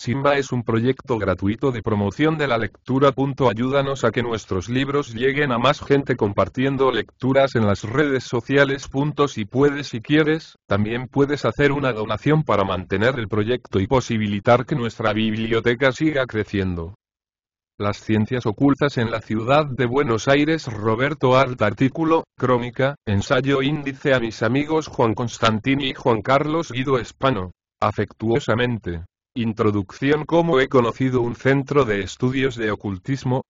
Simba es un proyecto gratuito de promoción de la lectura. Ayúdanos a que nuestros libros lleguen a más gente compartiendo lecturas en las redes sociales. Si puedes y quieres, también puedes hacer una donación para mantener el proyecto y posibilitar que nuestra biblioteca siga creciendo. Las ciencias ocultas en la ciudad de Buenos Aires. Roberto Art. Artículo, crónica, ensayo índice a mis amigos Juan Constantini y Juan Carlos Guido Espano. Afectuosamente. Introducción. ¿Cómo he conocido un centro de estudios de ocultismo?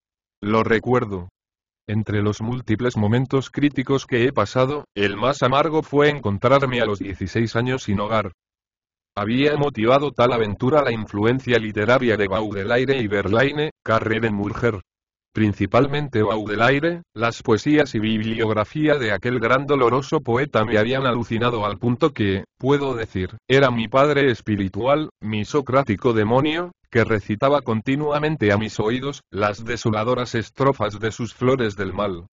Lo recuerdo. Entre los múltiples momentos críticos que he pasado, el más amargo fue encontrarme a los 16 años sin hogar. Había motivado tal aventura la influencia literaria de Baudelaire y Verlaine, Carrere Murger. Principalmente Baudelaire, las poesías y bibliografía de aquel gran doloroso poeta me habían alucinado al punto que, puedo decir, era mi padre espiritual, mi socrático demonio, que recitaba continuamente a mis oídos, las desoladoras estrofas de sus Flores del Mal.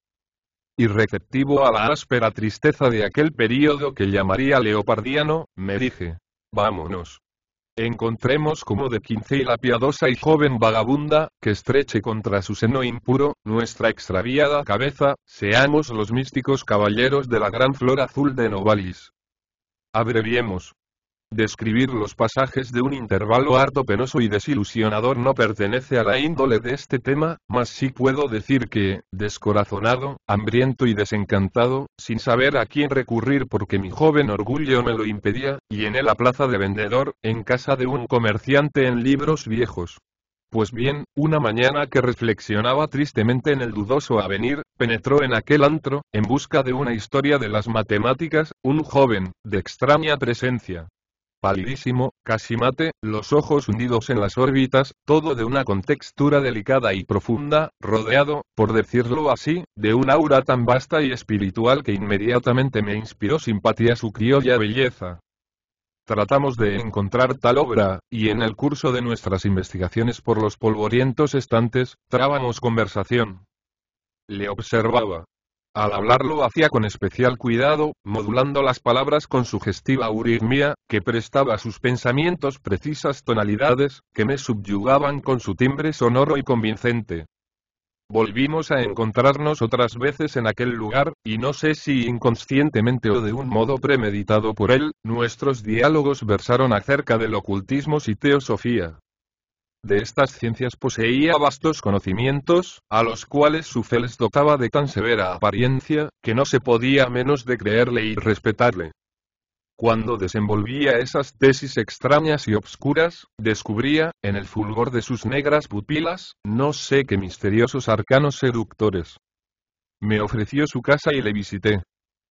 Y receptivo a la áspera tristeza de aquel período que llamaría leopardiano, me dije, vámonos. Encontremos como de 15 y la piadosa y joven vagabunda, que estreche contra su seno impuro, nuestra extraviada cabeza, seamos los místicos caballeros de la gran flor azul de Novalis. Abreviemos. Describir los pasajes de un intervalo harto penoso y desilusionador no pertenece a la índole de este tema, mas sí puedo decir que, descorazonado, hambriento y desencantado, sin saber a quién recurrir porque mi joven orgullo me lo impedía, llené la plaza de vendedor, en casa de un comerciante en libros viejos. Pues bien, una mañana que reflexionaba tristemente en el dudoso avenir, penetró en aquel antro, en busca de una historia de las matemáticas, un joven, de extraña presencia. Palidísimo, casi mate, los ojos hundidos en las órbitas, todo de una contextura delicada y profunda, rodeado, por decirlo así, de un aura tan vasta y espiritual que inmediatamente me inspiró simpatía su criolla belleza. Tratamos de encontrar tal obra, y en el curso de nuestras investigaciones por los polvorientos estantes, trábamos conversación. Le observaba. Al hablar lo hacía con especial cuidado, modulando las palabras con sugestiva euritmia, que prestaba a sus pensamientos precisas tonalidades, que me subyugaban con su timbre sonoro y convincente. Volvimos a encontrarnos otras veces en aquel lugar, y no sé si inconscientemente o de un modo premeditado por él, nuestros diálogos versaron acerca del ocultismo y teosofía. De estas ciencias poseía vastos conocimientos, a los cuales su fe les dotaba de tan severa apariencia, que no se podía menos de creerle y respetarle. Cuando desenvolvía esas tesis extrañas y obscuras, descubría, en el fulgor de sus negras pupilas, no sé qué misteriosos arcanos seductores. Me ofreció su casa y le visité.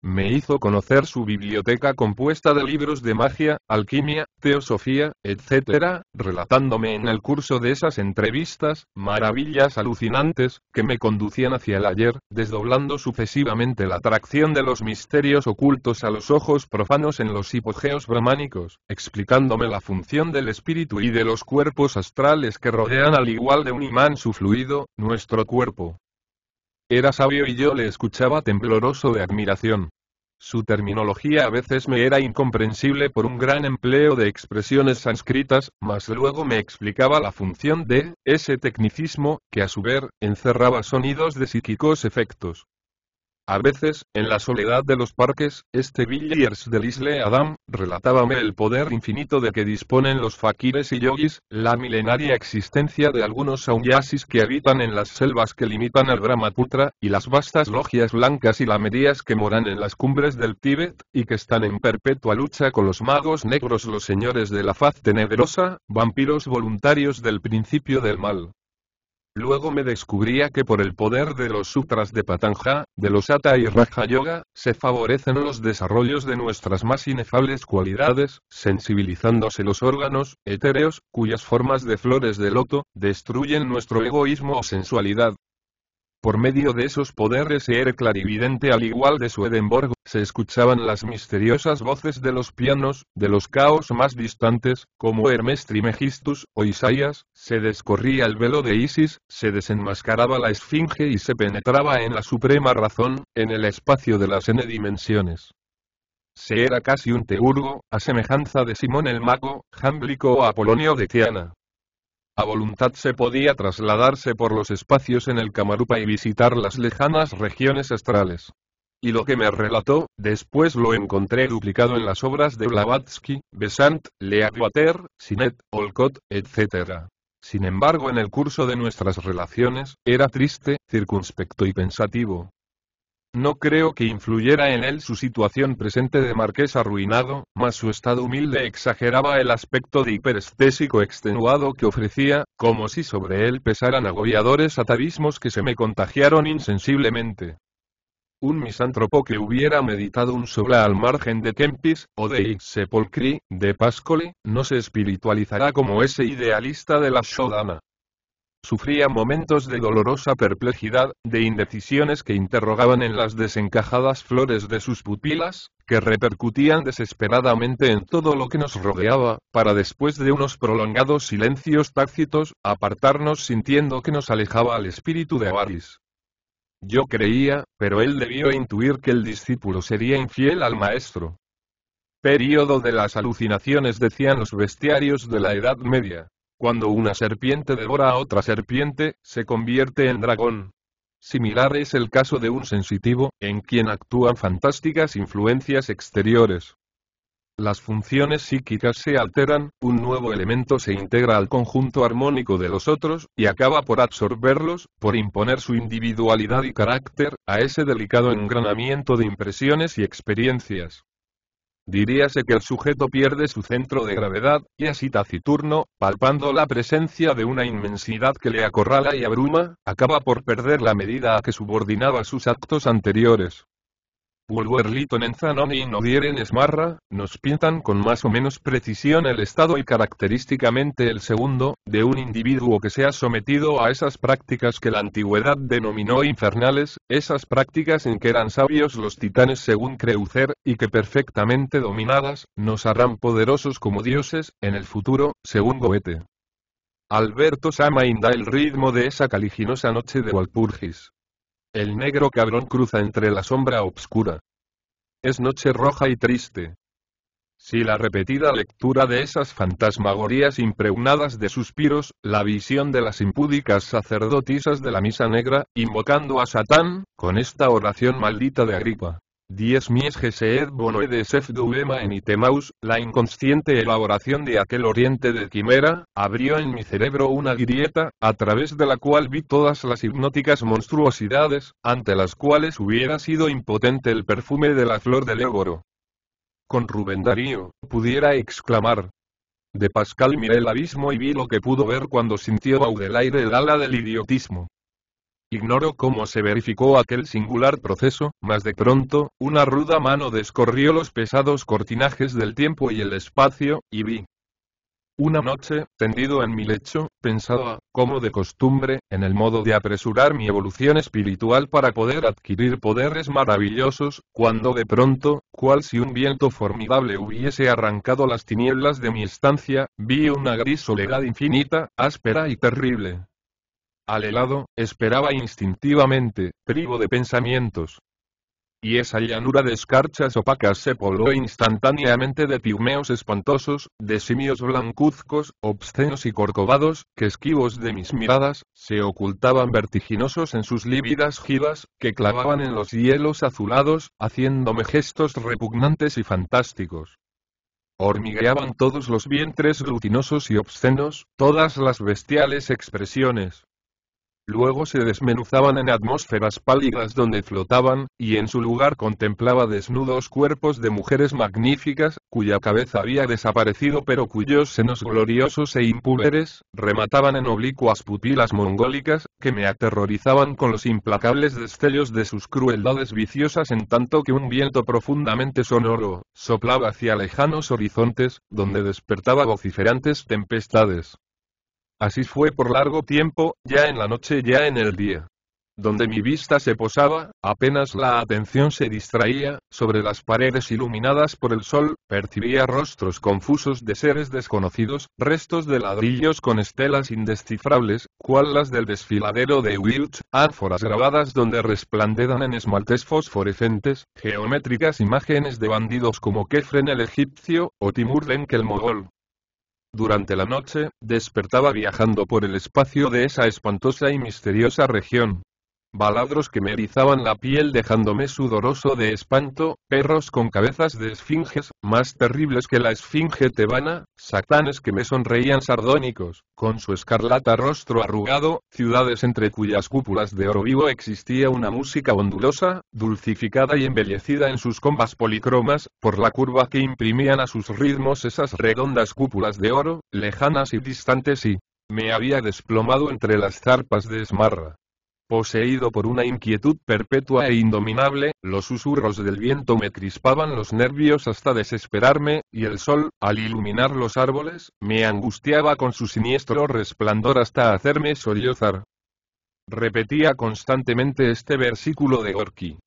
Me hizo conocer su biblioteca compuesta de libros de magia, alquimia, teosofía, etc., relatándome en el curso de esas entrevistas, maravillas alucinantes, que me conducían hacia el ayer, desdoblando sucesivamente la atracción de los misterios ocultos a los ojos profanos en los hipogeos brahmánicos, explicándome la función del espíritu y de los cuerpos astrales que rodean al igual de un imán su fluido, nuestro cuerpo. Era sabio y yo le escuchaba tembloroso de admiración. Su terminología a veces me era incomprensible por un gran empleo de expresiones sánscritas, mas luego me explicaba la función de ese tecnicismo, que a su vez, encerraba sonidos de psíquicos efectos. A veces, en la soledad de los parques, este Villiers de l'Isle Adam, relatábame el poder infinito de que disponen los fakires y yogis, la milenaria existencia de algunos sannyasis que habitan en las selvas que limitan al Brahmaputra, y las vastas logias blancas y lamerias que moran en las cumbres del Tíbet, y que están en perpetua lucha con los magos negros, los señores de la faz tenebrosa, vampiros voluntarios del principio del mal. Luego me descubría que por el poder de los sutras de Patanjali, de los Hatha y Raja Yoga, se favorecen los desarrollos de nuestras más inefables cualidades, sensibilizándose los órganos etéreos, cuyas formas de flores de loto, destruyen nuestro egoísmo o sensualidad. Por medio de esos poderes era clarividente al igual de Swedenborg, se escuchaban las misteriosas voces de los pianos, de los caos más distantes, como Hermes Trismegistus, o Isaías, se descorría el velo de Isis, se desenmascaraba la esfinge y se penetraba en la suprema razón, en el espacio de las n dimensiones. Se era casi un teurgo, a semejanza de Simón el Mago, Jámblico o Apolonio de Tiana. A voluntad se podía trasladarse por los espacios en el Kamarupa y visitar las lejanas regiones astrales. Y lo que me relató, después lo encontré duplicado en las obras de Blavatsky, Besant, Leadwater, Sinet, Olcott, etc. Sin embargo, en el curso de nuestras relaciones, era triste, circunspecto y pensativo. No creo que influyera en él su situación presente de marqués arruinado, mas su estado humilde exageraba el aspecto de hiperestésico extenuado que ofrecía, como si sobre él pesaran agobiadores atavismos que se me contagiaron insensiblemente. Un misántropo que hubiera meditado un sola al margen de Kempis, o de X Sepolcri, de Pascoli, no se espiritualizará como ese idealista de la Shodhana. Sufría momentos de dolorosa perplejidad, de indecisiones que interrogaban en las desencajadas flores de sus pupilas, que repercutían desesperadamente en todo lo que nos rodeaba, para después de unos prolongados silencios tácitos, apartarnos sintiendo que nos alejaba al espíritu de Avaris. Yo creía, pero él debió intuir que el discípulo sería infiel al maestro. Período de las alucinaciones, decían los bestiarios de la Edad Media. Cuando una serpiente devora a otra serpiente, se convierte en dragón. Similar es el caso de un sensitivo, en quien actúan fantásticas influencias exteriores. Las funciones psíquicas se alteran, un nuevo elemento se integra al conjunto armónico de los otros, y acaba por absorberlos, por imponer su individualidad y carácter, a ese delicado engranamiento de impresiones y experiencias. Diríase que el sujeto pierde su centro de gravedad, y así taciturno, palpando la presencia de una inmensidad que le acorrala y abruma, acaba por perder la medida a que subordinaba sus actos anteriores. Wolverlitonen Zanoni y Nodieren Smarra, nos pintan con más o menos precisión el estado y característicamente el segundo, de un individuo que se ha sometido a esas prácticas que la antigüedad denominó infernales, esas prácticas en que eran sabios los titanes según Creuzer, y que perfectamente dominadas, nos harán poderosos como dioses, en el futuro, según Goethe. Alberto Samain da el ritmo de esa caliginosa noche de Walpurgis. El negro cabrón cruza entre la sombra obscura. Es noche roja y triste. Si la repetida lectura de esas fantasmagorías impregnadas de suspiros, la visión de las impúdicas sacerdotisas de la misa negra, invocando a Satán, con esta oración maldita de Agripa. Dies mies geseed bonoedes fdulema en itemaus, la inconsciente elaboración de aquel oriente de quimera, abrió en mi cerebro una grieta, a través de la cual vi todas las hipnóticas monstruosidades, ante las cuales hubiera sido impotente el perfume de la flor del éboro. Con Rubén Darío, pudiera exclamar. De Pascal miré el abismo y vi lo que pudo ver cuando sintió Baudelaire el ala del idiotismo. Ignoro cómo se verificó aquel singular proceso, mas de pronto, una ruda mano descorrió los pesados cortinajes del tiempo y el espacio, y vi. Una noche, tendido en mi lecho, pensaba, como de costumbre, en el modo de apresurar mi evolución espiritual para poder adquirir poderes maravillosos, cuando de pronto, cual si un viento formidable hubiese arrancado las tinieblas de mi estancia, vi una gris soledad infinita, áspera y terrible. Al helado, esperaba instintivamente, privo de pensamientos. Y esa llanura de escarchas opacas se pobló instantáneamente de pigmeos espantosos, de simios blancuzcos, obscenos y corcovados, que esquivos de mis miradas, se ocultaban vertiginosos en sus lívidas jivas, que clavaban en los hielos azulados, haciéndome gestos repugnantes y fantásticos. Hormigueaban todos los vientres glutinosos y obscenos, todas las bestiales expresiones. Luego se desmenuzaban en atmósferas pálidas donde flotaban, y en su lugar contemplaba desnudos cuerpos de mujeres magníficas, cuya cabeza había desaparecido pero cuyos senos gloriosos e impúberes, remataban en oblicuas pupilas mongólicas, que me aterrorizaban con los implacables destellos de sus crueldades viciosas en tanto que un viento profundamente sonoro, soplaba hacia lejanos horizontes, donde despertaba vociferantes tempestades. Así fue por largo tiempo, ya en la noche ya en el día. Donde mi vista se posaba, apenas la atención se distraía, sobre las paredes iluminadas por el sol, percibía rostros confusos de seres desconocidos, restos de ladrillos con estelas indescifrables, cual las del desfiladero de Wilch, ánforas grabadas donde resplandean en esmaltes fosforescentes, geométricas imágenes de bandidos como Kefren el egipcio, o Timur Lenk el mogol. Durante la noche, despertaba viajando por el espacio de esa espantosa y misteriosa región. Baladros que me erizaban la piel dejándome sudoroso de espanto, perros con cabezas de esfinges, más terribles que la esfinge tebana, satanes que me sonreían sardónicos, con su escarlata rostro arrugado, ciudades entre cuyas cúpulas de oro vivo existía una música ondulosa, dulcificada y embellecida en sus combas policromas, por la curva que imprimían a sus ritmos esas redondas cúpulas de oro, lejanas y distantes y me había desplomado entre las zarpas de Esmarra. Poseído por una inquietud perpetua e indominable, los susurros del viento me crispaban los nervios hasta desesperarme, y el sol, al iluminar los árboles, me angustiaba con su siniestro resplandor hasta hacerme sollozar. Repetía constantemente este versículo de Gorky.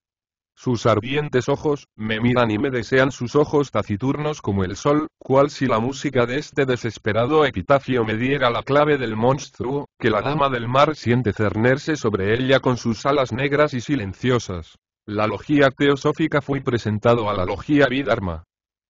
Sus ardientes ojos, me miran y me desean sus ojos taciturnos como el sol, cual si la música de este desesperado epitafio me diera la clave del monstruo, que la dama del mar siente cernerse sobre ella con sus alas negras y silenciosas. La logía teosófica fue presentado a la logía Vidharma.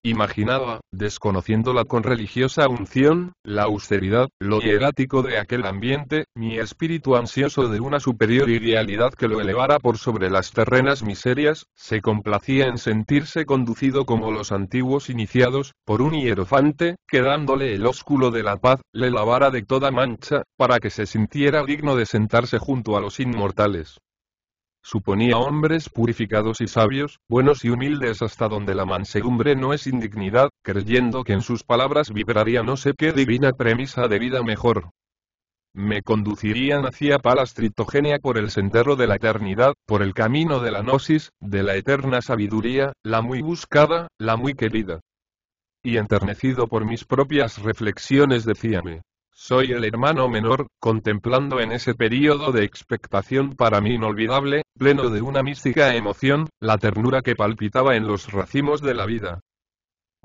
Imaginaba, desconociéndola con religiosa unción, la austeridad, lo hierático de aquel ambiente, mi espíritu ansioso de una superior idealidad que lo elevara por sobre las terrenas miserias, se complacía en sentirse conducido como los antiguos iniciados, por un hierofante, que dándole el ósculo de la paz, le lavara de toda mancha, para que se sintiera digno de sentarse junto a los inmortales. Suponía hombres purificados y sabios, buenos y humildes hasta donde la mansedumbre no es indignidad, creyendo que en sus palabras vibraría no sé qué divina premisa de vida mejor. Me conducirían hacia Palas Tritogenia por el sendero de la eternidad, por el camino de la gnosis, de la eterna sabiduría, la muy buscada, la muy querida. Y enternecido por mis propias reflexiones decíame. Soy el hermano menor, contemplando en ese período de expectación para mí inolvidable, pleno de una mística emoción, la ternura que palpitaba en los racimos de la vida.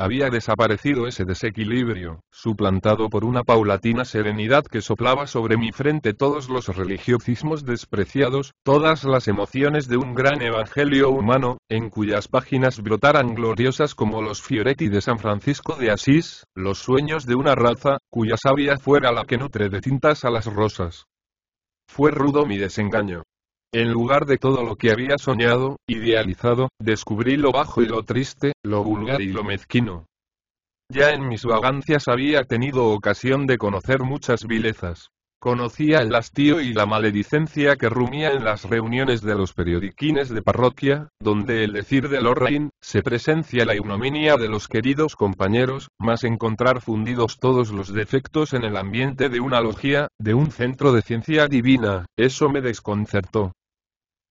Había desaparecido ese desequilibrio, suplantado por una paulatina serenidad que soplaba sobre mi frente todos los religiosismos despreciados, todas las emociones de un gran evangelio humano, en cuyas páginas brotaran gloriosas como los Fioretti de San Francisco de Asís, los sueños de una raza, cuya savia fuera la que nutre de tintas a las rosas. Fue rudo mi desengaño. En lugar de todo lo que había soñado, idealizado, descubrí lo bajo y lo triste, lo vulgar y lo mezquino. Ya en mis vagancias había tenido ocasión de conocer muchas vilezas. Conocía el hastío y la maledicencia que rumía en las reuniones de los periodiquines de parroquia, donde el decir de Lorraine, se presencia la ignominia de los queridos compañeros, mas encontrar fundidos todos los defectos en el ambiente de una logia, de un centro de ciencia divina, eso me desconcertó.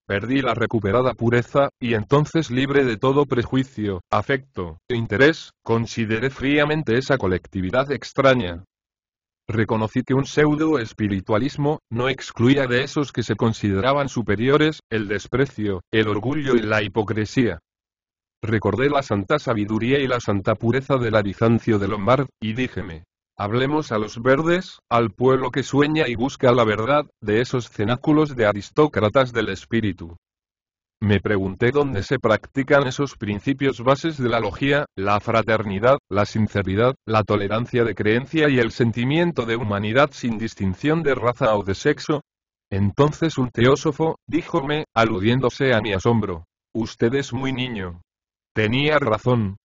Perdí la recuperada pureza, y entonces libre de todo prejuicio, afecto e interés, consideré fríamente esa colectividad extraña. Reconocí que un pseudo-espiritualismo no excluía de esos que se consideraban superiores, el desprecio, el orgullo y la hipocresía. Recordé la santa sabiduría y la santa pureza del Bizancio de Lombard, y díjeme. Hablemos a los verdes, al pueblo que sueña y busca la verdad, de esos cenáculos de aristócratas del espíritu. Me pregunté dónde se practican esos principios bases de la logía, la fraternidad, la sinceridad, la tolerancia de creencia y el sentimiento de humanidad sin distinción de raza o de sexo. Entonces un teósofo, díjome, aludiéndose a mi asombro. Usted es muy niño. Tenía razón.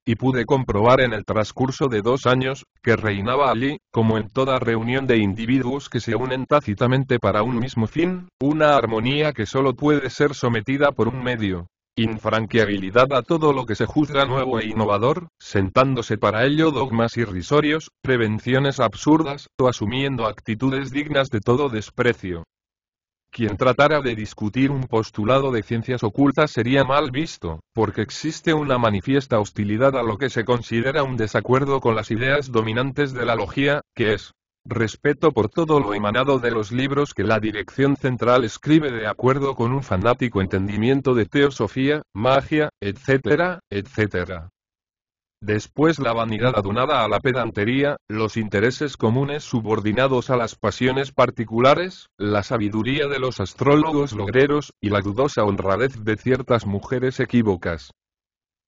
Y pude comprobar en el transcurso de 2 años, que reinaba allí, como en toda reunión de individuos que se unen tácitamente para un mismo fin, una armonía que solo puede ser sometida por un medio. Infranqueabilidad a todo lo que se juzga nuevo e innovador, sentándose para ello dogmas irrisorios, prevenciones absurdas, o asumiendo actitudes dignas de todo desprecio. Quien tratara de discutir un postulado de ciencias ocultas sería mal visto, porque existe una manifiesta hostilidad a lo que se considera un desacuerdo con las ideas dominantes de la logía, que es respeto por todo lo emanado de los libros que la dirección central escribe de acuerdo con un fanático entendimiento de teosofía, magia, etcétera, etcétera. Después la vanidad adunada a la pedantería, los intereses comunes subordinados a las pasiones particulares, la sabiduría de los astrólogos logreros, y la dudosa honradez de ciertas mujeres equívocas.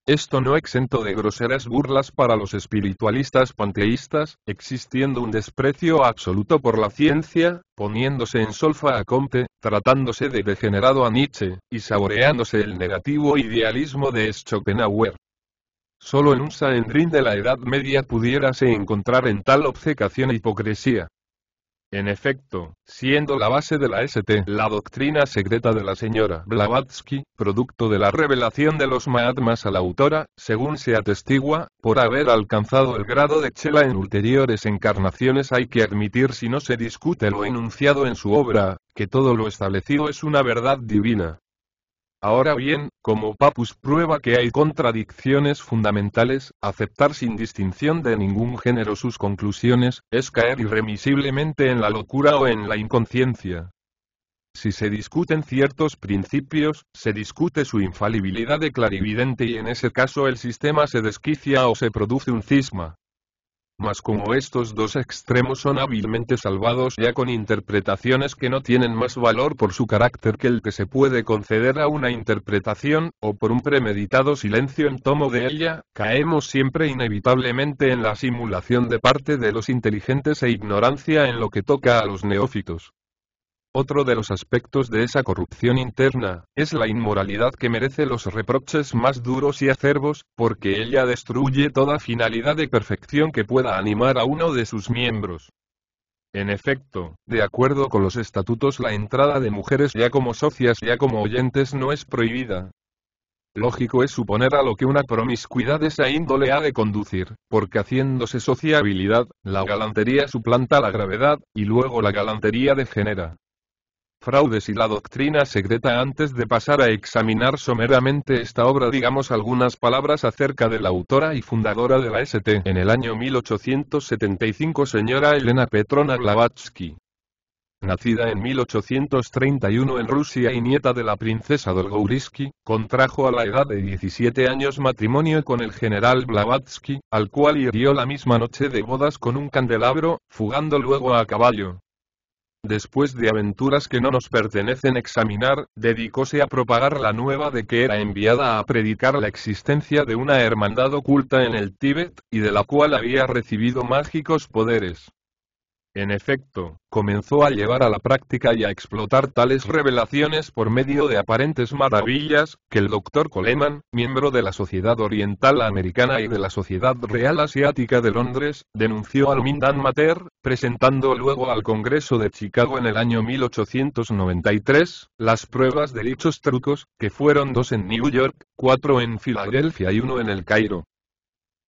Esto no exento de groseras burlas para los espiritualistas panteístas, existiendo un desprecio absoluto por la ciencia, poniéndose en solfa a Comte, tratándose de degenerado a Nietzsche, y saboreándose el negativo idealismo de Schopenhauer. Solo en un Sanedrín de la Edad Media pudiérase encontrar en tal obcecación e hipocresía. En efecto, siendo la base de la St. la doctrina secreta de la señora Blavatsky, producto de la revelación de los Mahatmas a la autora, según se atestigua, por haber alcanzado el grado de Chela en ulteriores encarnaciones, hay que admitir, si no se discute lo enunciado en su obra, que todo lo establecido es una verdad divina. Ahora bien, como Papus prueba que hay contradicciones fundamentales, aceptar sin distinción de ningún género sus conclusiones, es caer irremisiblemente en la locura o en la inconsciencia. Si se discuten ciertos principios, se discute su infalibilidad de clarividente y en ese caso el sistema se desquicia o se produce un cisma. Mas como estos dos extremos son hábilmente salvados ya con interpretaciones que no tienen más valor por su carácter que el que se puede conceder a una interpretación, o por un premeditado silencio en tomo de ella, caemos siempre inevitablemente en la simulación de parte de los inteligentes e ignorancia en lo que toca a los neófitos. Otro de los aspectos de esa corrupción interna, es la inmoralidad que merece los reproches más duros y acerbos, porque ella destruye toda finalidad de perfección que pueda animar a uno de sus miembros. En efecto, de acuerdo con los estatutos, la entrada de mujeres ya como socias ya como oyentes no es prohibida. Lógico es suponer a lo que una promiscuidad de esa índole ha de conducir, porque haciéndose sociabilidad, la galantería suplanta la gravedad, y luego la galantería degenera. Fraudes y la doctrina secreta. Antes de pasar a examinar someramente esta obra, digamos algunas palabras acerca de la autora y fundadora de la St. En el año 1875, señora Elena Petrovna Blavatsky. Nacida en 1831 en Rusia y nieta de la princesa Dolgoruski, contrajo a la edad de 17 años matrimonio con el general Blavatsky, al cual hirió la misma noche de bodas con un candelabro, fugando luego a caballo. Después de aventuras que no nos pertenecen examinar, dedicóse a propagar la nueva de que era enviada a predicar la existencia de una hermandad oculta en el Tíbet, y de la cual había recibido mágicos poderes. En efecto, comenzó a llevar a la práctica y a explotar tales revelaciones por medio de aparentes maravillas, que el Dr. Coleman, miembro de la Sociedad Oriental Americana y de la Sociedad Real Asiática de Londres, denunció al Mindan Mater, presentando luego al Congreso de Chicago en el año 1893, las pruebas de dichos trucos, que fueron 2 en New York, 4 en Filadelfia y 1 en el Cairo.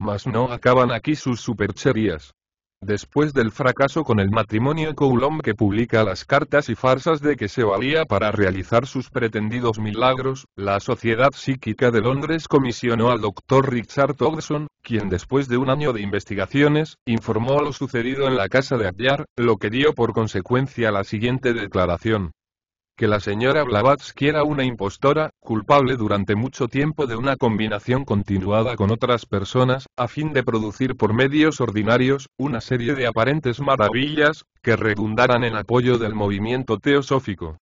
Mas no acaban aquí sus supercherías. Después del fracaso con el matrimonio, Coulomb, que publica las cartas y farsas de que se valía para realizar sus pretendidos milagros, la Sociedad Psíquica de Londres comisionó al Dr. Richard Hodgson, quien después de un año de investigaciones, informó lo sucedido en la casa de Adyar, lo que dio por consecuencia la siguiente declaración: que la señora Blavatsky era una impostora, culpable durante mucho tiempo de una combinación continuada con otras personas, a fin de producir por medios ordinarios, una serie de aparentes maravillas, que redundaran en apoyo del movimiento teosófico.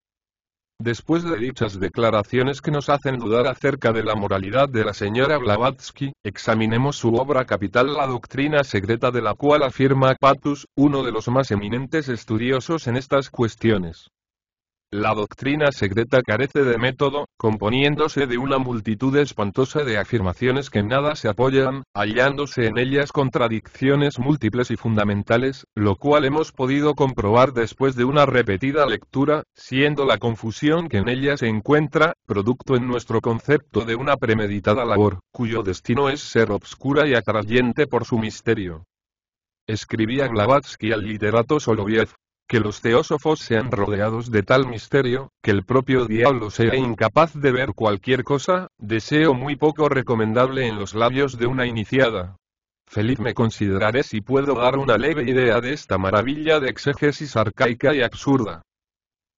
Después de dichas declaraciones que nos hacen dudar acerca de la moralidad de la señora Blavatsky, examinemos su obra capital, La doctrina secreta, de la cual afirma Patus, uno de los más eminentes estudiosos en estas cuestiones. La doctrina secreta carece de método, componiéndose de una multitud espantosa de afirmaciones que en nada se apoyan, hallándose en ellas contradicciones múltiples y fundamentales, lo cual hemos podido comprobar después de una repetida lectura, siendo la confusión que en ella se encuentra, producto en nuestro concepto de una premeditada labor, cuyo destino es ser obscura y atrayente por su misterio. Escribía Blavatsky al literato Soloviev: que los teósofos sean rodeados de tal misterio, que el propio diablo sea incapaz de ver cualquier cosa, deseo muy poco recomendable en los labios de una iniciada. Feliz me consideraré si puedo dar una leve idea de esta maravilla de exégesis arcaica y absurda.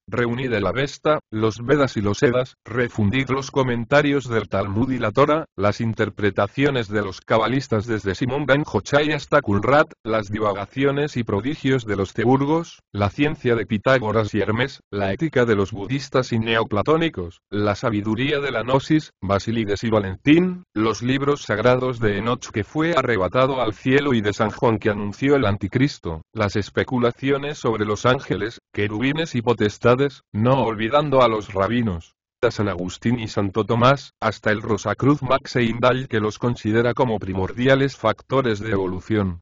Reunid el Avesta, los Vedas y los Edas, refundid los comentarios del Talmud y la Torah, las interpretaciones de los cabalistas desde Simón ben Jochai hasta Kulrat, las divagaciones y prodigios de los teurgos, la ciencia de Pitágoras y Hermes, la ética de los budistas y neoplatónicos, la sabiduría de la Gnosis, Basílides y Valentín, los libros sagrados de Enoch que fue arrebatado al cielo y de San Juan que anunció el anticristo, las especulaciones sobre los ángeles, querubines y potestades, no olvidando a los rabinos, a San Agustín y Santo Tomás, hasta el Rosacruz Max Heindel que los considera como primordiales factores de evolución.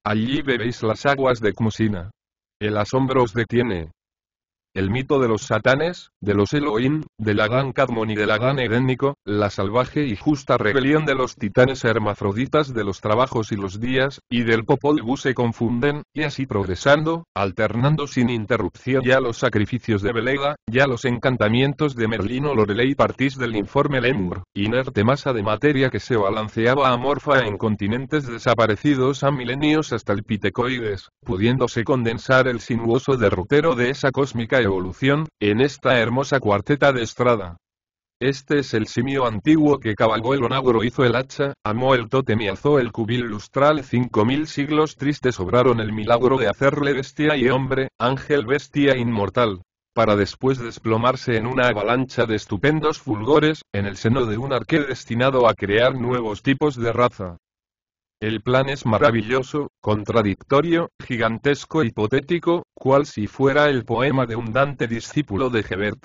Allí bebéis las aguas de Kmusina. El asombro os detiene. El mito de los satanes, de los Elohim, del Agán Cadmon y del Agán Edénico, la salvaje y justa rebelión de los titanes hermafroditas de los trabajos y los días, y del Popol Vuh se confunden, y así progresando, alternando sin interrupción ya los sacrificios de Veleda, ya los encantamientos de Merlín o Lorelei partís del informe Lemur, inerte masa de materia que se balanceaba amorfa en continentes desaparecidos a milenios hasta el Pitecoides, pudiéndose condensar el sinuoso derrotero de esa cósmica evolución, en esta hermosa cuarteta de Estrada. Este es el simio antiguo que cabalgó el onagro, hizo el hacha, amó el tótem y alzó el cubil lustral. 5000 siglos tristes obraron el milagro de hacerle bestia y hombre, ángel bestia inmortal, para después desplomarse en una avalancha de estupendos fulgores, en el seno de un arqué destinado a crear nuevos tipos de raza. El plan es maravilloso, contradictorio, gigantesco, hipotético, cual si fuera el poema de un Dante discípulo de Gebert.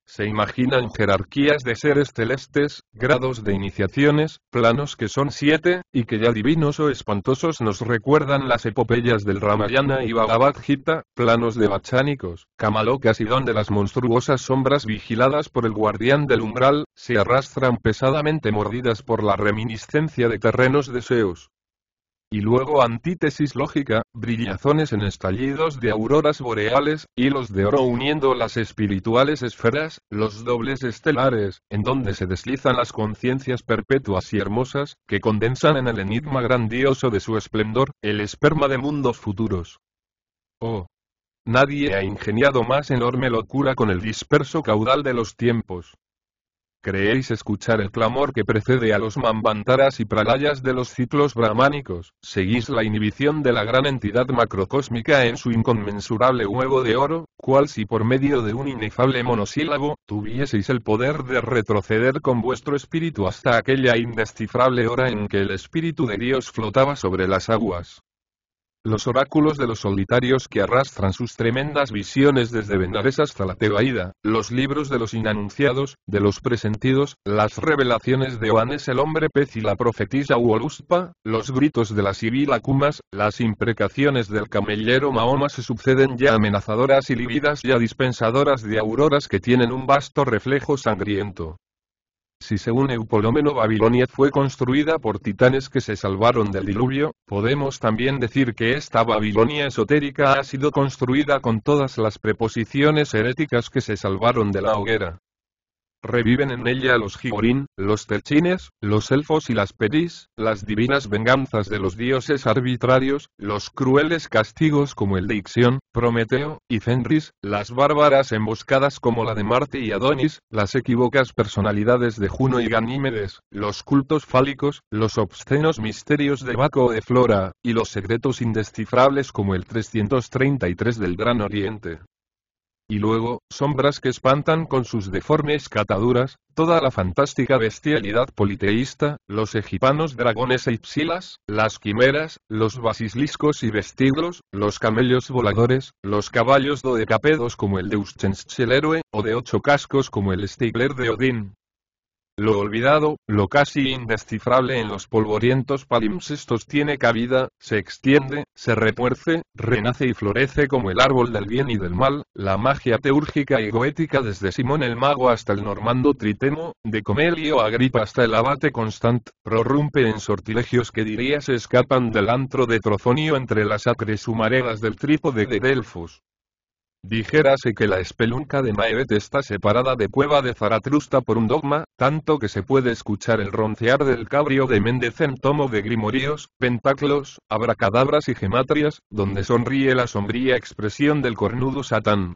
Se imaginan jerarquías de seres celestes, grados de iniciaciones, planos que son 7, y que ya divinos o espantosos nos recuerdan las epopeyas del Ramayana y Bhagavad Gita, planos de bachánicos, camalocas y donde las monstruosas sombras vigiladas por el guardián del umbral, se arrastran pesadamente mordidas por la reminiscencia de terrenos deseos. Y luego antítesis lógica, brillazones en estallidos de auroras boreales, hilos de oro uniendo las espirituales esferas, los dobles estelares, en donde se deslizan las conciencias perpetuas y hermosas, que condensan en el enigma grandioso de su esplendor, el esperma de mundos futuros. Oh. Nadie ha ingeniado más enorme locura con el disperso caudal de los tiempos. ¿Creéis escuchar el clamor que precede a los manvantaras y pralayas de los ciclos brahmánicos? ¿Seguís la inhibición de la gran entidad macrocósmica en su inconmensurable huevo de oro, cual si por medio de un inefable monosílabo, tuvieseis el poder de retroceder con vuestro espíritu hasta aquella indescifrable hora en que el Espíritu de Dios flotaba sobre las aguas? Los oráculos de los solitarios que arrastran sus tremendas visiones desde Benares hasta la Tebaida, los libros de los inanunciados, de los presentidos, las revelaciones de Oanes el hombre pez y la profetisa Uoluspa, los gritos de la sibila Kumas, las imprecaciones del camellero Mahoma se suceden ya amenazadoras y lívidas, ya dispensadoras de auroras que tienen un vasto reflejo sangriento. Si según Eupolómeno Babilonia fue construida por titanes que se salvaron del diluvio, podemos también decir que esta Babilonia esotérica ha sido construida con todas las preposiciones heréticas que se salvaron de la hoguera. Reviven en ella los Giborín, los Telchines, los Elfos y las Peris, las divinas venganzas de los dioses arbitrarios, los crueles castigos como el de Ixión, Prometeo, y Fenris, las bárbaras emboscadas como la de Marte y Adonis, las equívocas personalidades de Juno y Ganímedes, los cultos fálicos, los obscenos misterios de Baco o de Flora, y los secretos indescifrables como el 333 del Gran Oriente. Y luego, sombras que espantan con sus deformes cataduras, toda la fantástica bestialidad politeísta, los egipanos dragones e ipsilas, las quimeras, los basiliscos y vestiglos, los camellos voladores, los caballos dodecapedos como el de Uschensch el héroe, o de 8 cascos como el Stigler de Odín. Lo olvidado, lo casi indescifrable en los polvorientos palimpsestos tiene cabida, se extiende, se retuerce, renace y florece como el árbol del bien y del mal, la magia teúrgica y goética desde Simón el Mago hasta el normando Tritemo, de Comelio Agripa hasta el abate Constant, prorrumpe en sortilegios que diría se escapan del antro de Trofonio entre las acres humaredas del trípode de Delfos. Dijérase que la espelunca de Maebet está separada de Cueva de Zaratrusta por un dogma, tanto que se puede escuchar el roncear del cabrio de Méndez en tomo de grimoríos, pentáculos, abracadabras y gematrias, donde sonríe la sombría expresión del cornudo Satán.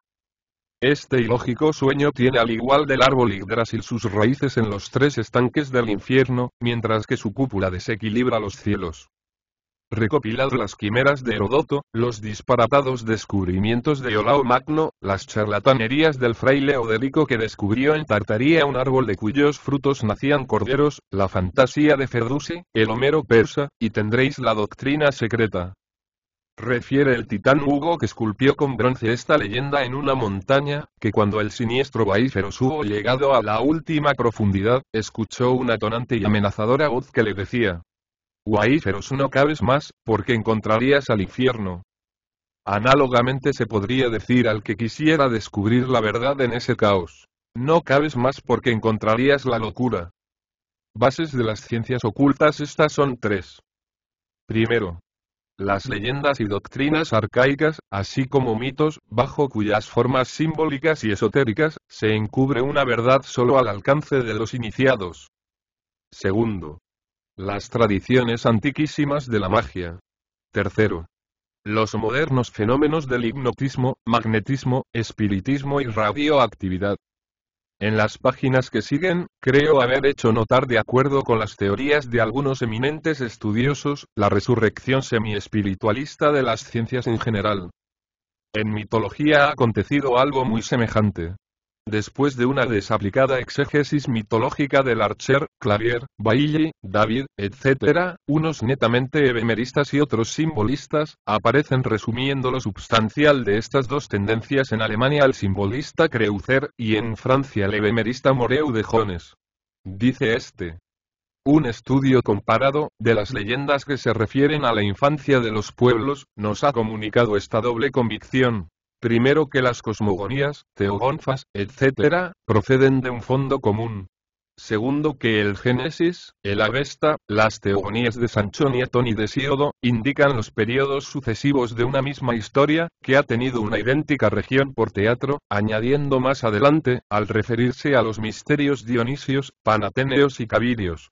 Este ilógico sueño tiene al igual del árbol Yggdrasil sus raíces en los 3 estanques del infierno, mientras que su cúpula desequilibra los cielos. Recopilad las quimeras de Heródoto, los disparatados descubrimientos de Olao Magno, las charlatanerías del fraile Oderico que descubrió en Tartaría un árbol de cuyos frutos nacían corderos, la fantasía de Ferdusi, el Homero persa, y tendréis la doctrina secreta. Refiere el titán Hugo que esculpió con bronce esta leyenda en una montaña, que cuando el siniestro Baiferos hubo llegado a la última profundidad, escuchó una tonante y amenazadora voz que le decía: Guaiferos, no cabes más, porque encontrarías al infierno. Análogamente se podría decir al que quisiera descubrir la verdad en ese caos: no cabes más porque encontrarías la locura. Bases de las ciencias ocultas. Estas son 3. Primero, las leyendas y doctrinas arcaicas, así como mitos, bajo cuyas formas simbólicas y esotéricas, se encubre una verdad solo al alcance de los iniciados. Segundo, las tradiciones antiquísimas de la magia. Tercero, los modernos fenómenos del hipnotismo, magnetismo, espiritismo y radioactividad. En las páginas que siguen, creo haber hecho notar, de acuerdo con las teorías de algunos eminentes estudiosos, la resurrección semi-espiritualista de las ciencias en general. En mitología ha acontecido algo muy semejante. Después de una desaplicada exégesis mitológica del Archer, Clavier, Bailly, David, etc., unos netamente ebemeristas y otros simbolistas, aparecen resumiendo lo substancial de estas dos tendencias: en Alemania el simbolista Creuzer, y en Francia el ebemerista Moreau de Jones. Dice este: un estudio comparado, de las leyendas que se refieren a la infancia de los pueblos, nos ha comunicado esta doble convicción. Primero, que las cosmogonías, teogonfas, etc., proceden de un fondo común. Segundo, que el Génesis, el Avesta, las teogonías de Sancho Nieto y de Hesíodo, indican los periodos sucesivos de una misma historia, que ha tenido una idéntica región por teatro, añadiendo más adelante, al referirse a los misterios dionisios, panateneos y cavirios.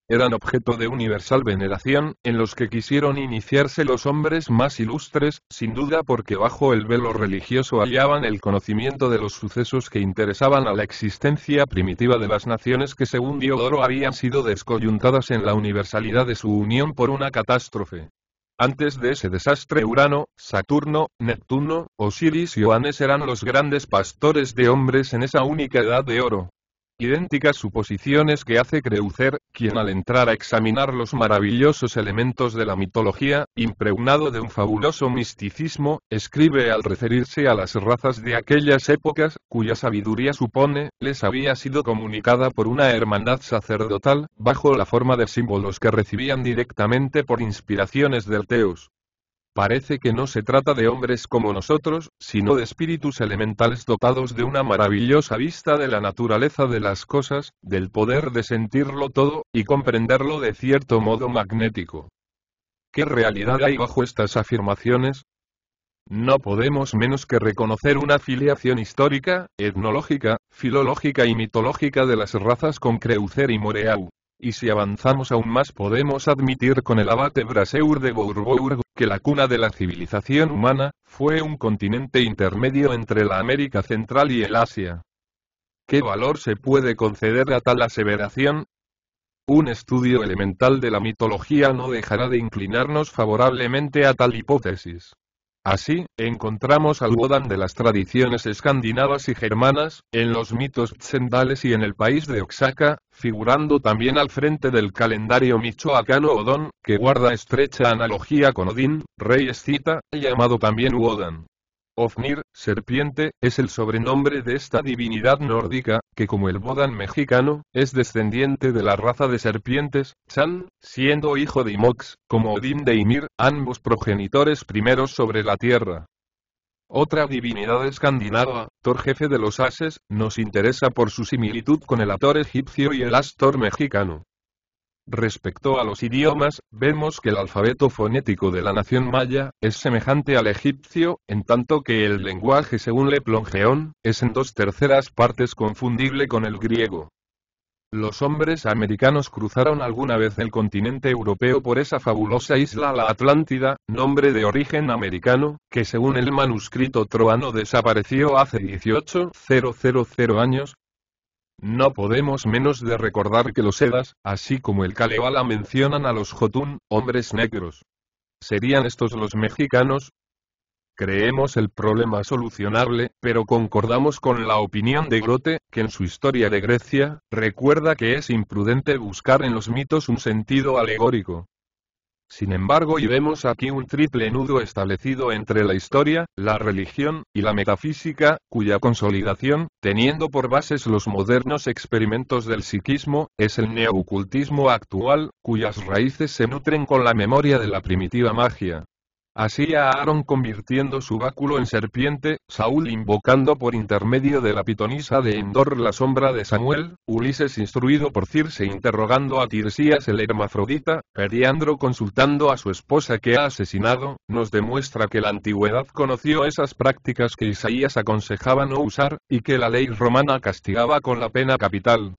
Eran objeto de universal veneración, en los que quisieron iniciarse los hombres más ilustres, sin duda porque bajo el velo religioso hallaban el conocimiento de los sucesos que interesaban a la existencia primitiva de las naciones que según Diodoro habían sido descoyuntadas en la universalidad de su unión por una catástrofe. Antes de ese desastre, Urano, Saturno, Neptuno, Osiris y Oanes eran los grandes pastores de hombres en esa única edad de oro. Idénticas suposiciones que hace Creuzer, quien al entrar a examinar los maravillosos elementos de la mitología, impregnado de un fabuloso misticismo, escribe al referirse a las razas de aquellas épocas, cuya sabiduría supone, les había sido comunicada por una hermandad sacerdotal, bajo la forma de símbolos que recibían directamente por inspiraciones del Teos. Parece que no se trata de hombres como nosotros, sino de espíritus elementales dotados de una maravillosa vista de la naturaleza de las cosas, del poder de sentirlo todo, y comprenderlo de cierto modo magnético. ¿Qué realidad hay bajo estas afirmaciones? No podemos menos que reconocer una filiación histórica, etnológica, filológica y mitológica de las razas con Creuzer y Moreau. Y si avanzamos aún más, podemos admitir con el abate Brasseur de Bourbourg, que la cuna de la civilización humana, fue un continente intermedio entre la América Central y el Asia. ¿Qué valor se puede conceder a tal aseveración? Un estudio elemental de la mitología no dejará de inclinarnos favorablemente a tal hipótesis. Así, encontramos al Wodan de las tradiciones escandinavas y germanas, en los mitos tzendales y en el país de Oaxaca, figurando también al frente del calendario michoacano Odón, que guarda estrecha analogía con Odín, rey escita, llamado también Wodan. Ofnir, serpiente, es el sobrenombre de esta divinidad nórdica, que como el Wodan mexicano, es descendiente de la raza de serpientes, Chan, siendo hijo de Imox, como Odín de Ymir, ambos progenitores primeros sobre la tierra. Otra divinidad escandinava, Thor, jefe de los ases, nos interesa por su similitud con el Hathor egipcio y el Astor mexicano. Respecto a los idiomas, vemos que el alfabeto fonético de la nación maya es semejante al egipcio, en tanto que el lenguaje según Le Plongeon es en 2/3 partes confundible con el griego. Los hombres americanos cruzaron alguna vez el continente europeo por esa fabulosa isla, la Atlántida, nombre de origen americano, que según el manuscrito troano desapareció hace 18,000 años. No podemos menos de recordar que los Edas, así como el Kalevala, mencionan a los Jotun, hombres negros. ¿Serían estos los mexicanos? Creemos el problema solucionable, pero concordamos con la opinión de Grote, que en su Historia de Grecia, recuerda que es imprudente buscar en los mitos un sentido alegórico. Sin embargo, y vemos aquí un triple nudo establecido entre la historia, la religión, y la metafísica, cuya consolidación, teniendo por bases los modernos experimentos del psiquismo, es el neoocultismo actual, cuyas raíces se nutren con la memoria de la primitiva magia. Así a Aarón convirtiendo su báculo en serpiente, Saúl invocando por intermedio de la pitonisa de Endor la sombra de Samuel, Ulises instruido por Circe interrogando a Tirsías el hermafrodita, Periandro consultando a su esposa que ha asesinado, nos demuestra que la antigüedad conoció esas prácticas que Isaías aconsejaba no usar, y que la ley romana castigaba con la pena capital.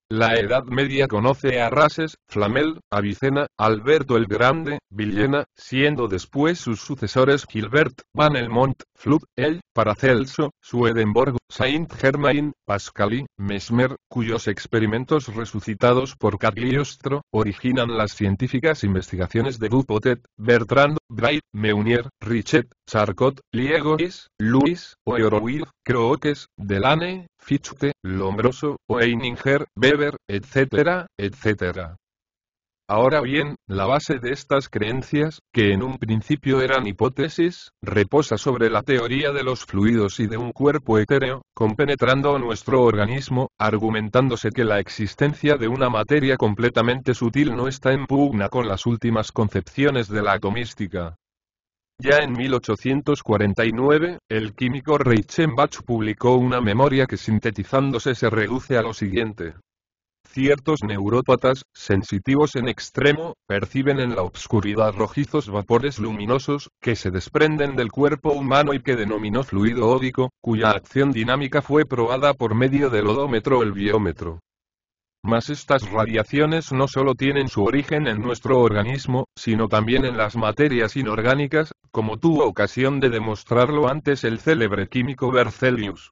La Edad Media conoce a Rases, Flamel, Avicena, Alberto el Grande, Villena, siendo después sus sucesores Gilbert, Van Helmont, Flood, Paracelso, Swedenborg, Saint-Germain, Pascali, Mesmer, cuyos experimentos resucitados por Cagliostro, originan las científicas investigaciones de Dupotet, Bertrand, Bright, Meunier, Richet, Charcot, Liegois, Louis, Oeroville, Crookes, Delane, Fichte, Lombroso, Weininger, Weber, etc., etc. Ahora bien, la base de estas creencias, que en un principio eran hipótesis, reposa sobre la teoría de los fluidos y de un cuerpo etéreo, compenetrando nuestro organismo, argumentándose que la existencia de una materia completamente sutil no está en pugna con las últimas concepciones de la atomística. Ya en 1849, el químico Reichenbach publicó una memoria que sintetizándose se reduce a lo siguiente. Ciertos neurópatas, sensitivos en extremo, perciben en la obscuridad rojizos vapores luminosos, que se desprenden del cuerpo humano y que denominó fluido ódico, cuya acción dinámica fue probada por medio del odómetro o el biómetro. Mas estas radiaciones no solo tienen su origen en nuestro organismo, sino también en las materias inorgánicas, como tuvo ocasión de demostrarlo antes el célebre químico Berzelius.